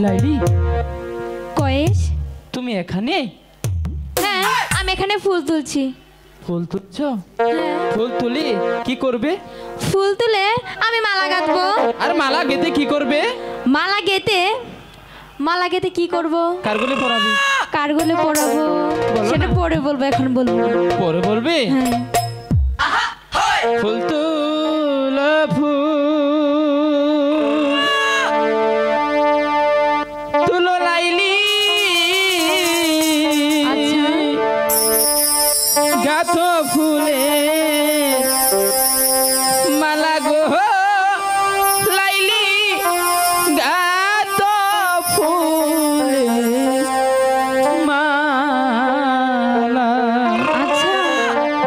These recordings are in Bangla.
লাইলি কয়েস তুমি এখানে? হ্যাঁ আমি এখানে ফুল তুলছি। ফুল তুলছো? হ্যাঁ ফুল তুলি কি করবে? ফুল তুলে আমি মালা গাঁথবো। আর মালা গেতে কি করবে? মালা গেতে কি করব? কারগুলি পরাবি? কারগুলো পরাবো সেটা পরে বলবো, এখন বলবো না। পরে বলবে? হ্যাঁ ফুল তুল তুলো লাইলি আচ্ছা গাথ ফুলে মালা গো লাইলি গাথ ফুলে মালা। আচ্ছা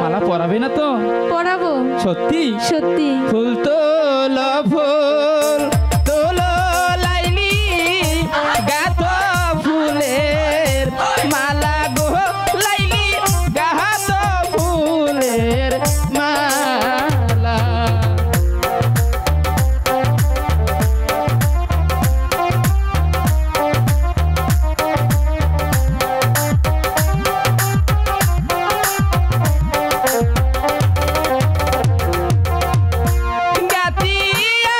মালা পরাবে না তো? পরাবো সত্যি? সত্যি। ফুল তোল ফুল তোলো লাইলি গাথ ফুলের মালা গো লাইলি গাথ ফুলের মালা। গাতিয়া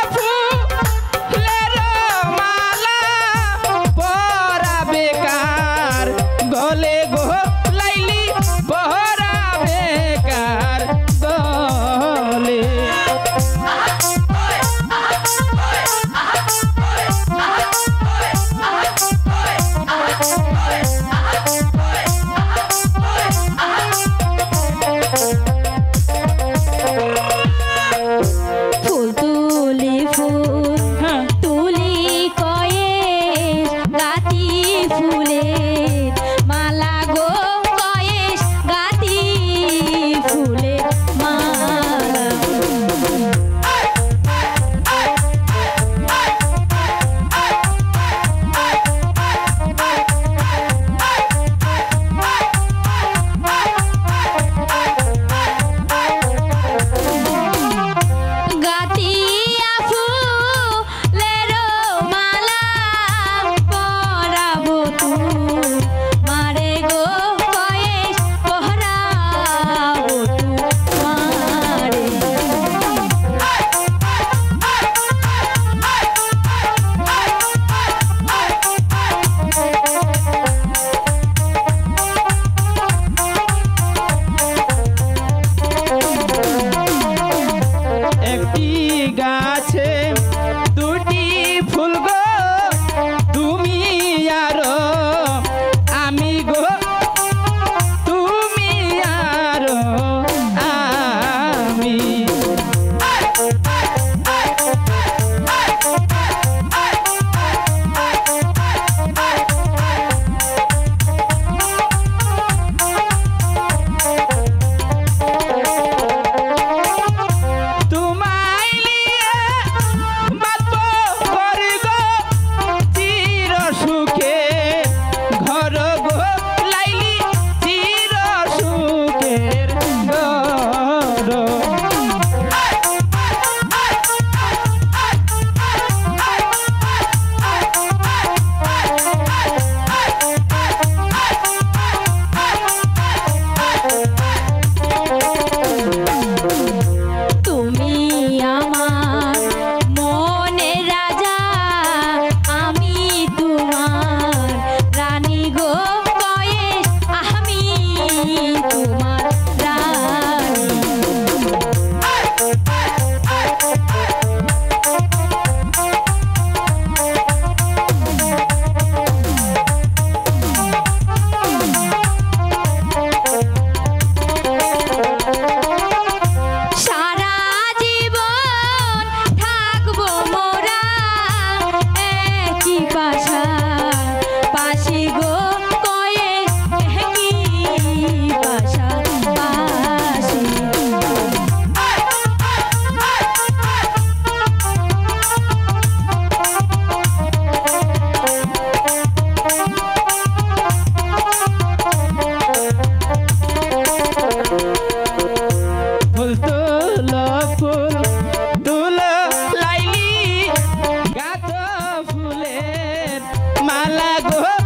গো